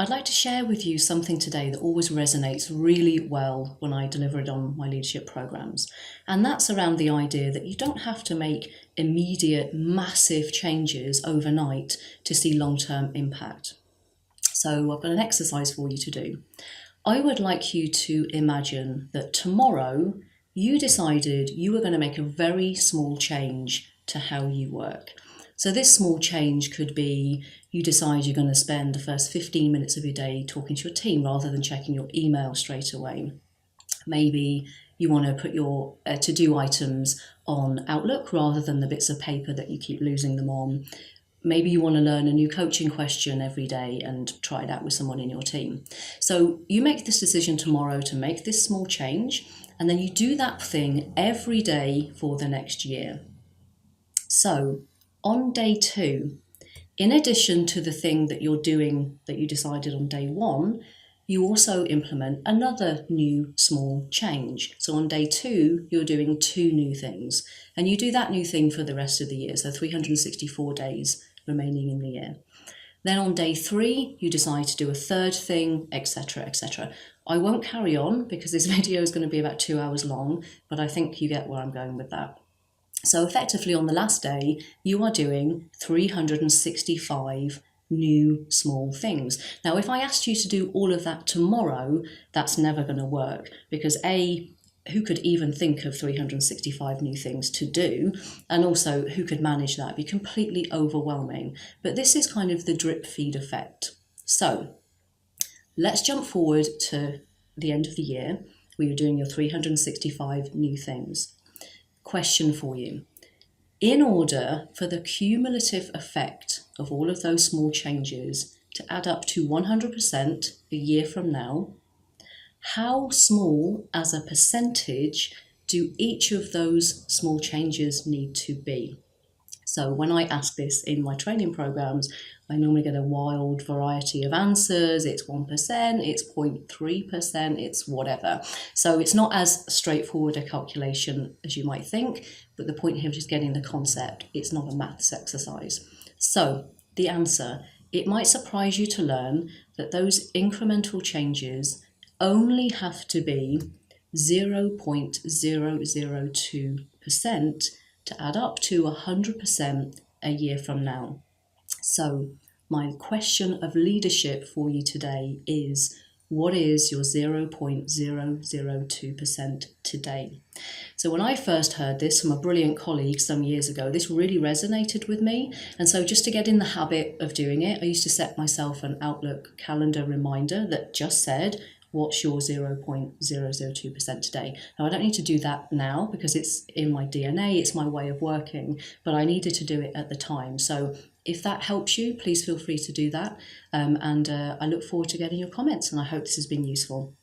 I'd like to share with you something today that always resonates really well when I deliver it on my leadership programs. And that's around the idea that you don't have to make immediate, massive changes overnight to see long-term impact. So I've got an exercise for you to do. I would like you to imagine that tomorrow you decided you were going to make a very small change to how you work. So this small change could be you decide you're going to spend the first 15 minutes of your day talking to your team rather than checking your email straight away. Maybe you want to put your to-do items on Outlook rather than the bits of paper that you keep losing them on. Maybe you want to learn a new coaching question every day and try it out with someone in your team. So you make this decision tomorrow to make this small change, and then you do that thing every day for the next year. So on day 2, in addition to the thing that you're doing that you decided on day 1, you also implement another new small change. So on day 2, you're doing 2 new things, and you do that new thing for the rest of the year, so 364 days remaining in the year. Then on day 3, you decide to do a third thing, etc., etc. I won't carry on because this video is going to be about 2 hours long, but I think you get where I'm going with that. So effectively on the last day, you are doing 365 new small things. Now, if I asked you to do all of that tomorrow, that's never going to work because A, who could even think of 365 new things to do? And also, who could manage that? It'd be completely overwhelming. But this is kind of the drip feed effect. So let's jump forward to the end of the year where you're doing your 365 new things. Question for you. In order for the cumulative effect of all of those small changes to add up to 100% a year from now, how small as a percentage do each of those small changes need to be? So when I ask this in my training programs, I normally get a wild variety of answers. It's 1%, it's 0.3%, it's whatever. So it's not as straightforward a calculation as you might think, but the point here is just getting the concept. It's not a maths exercise. So the answer, it might surprise you to learn that those incremental changes only have to be 0.002% to add up to 100% a year from now. So my question of leadership for you today is, what is your 0.002% today? So when I first heard this from a brilliant colleague some years ago, this really resonated with me. And so just to get in the habit of doing it, I used to set myself an Outlook calendar reminder that just said, what's your 0.002% today? Now, I don't need to do that now because it's in my DNA, it's my way of working, but I needed to do it at the time. So if that helps you, please feel free to do that. I look forward to getting your comments, and I hope this has been useful.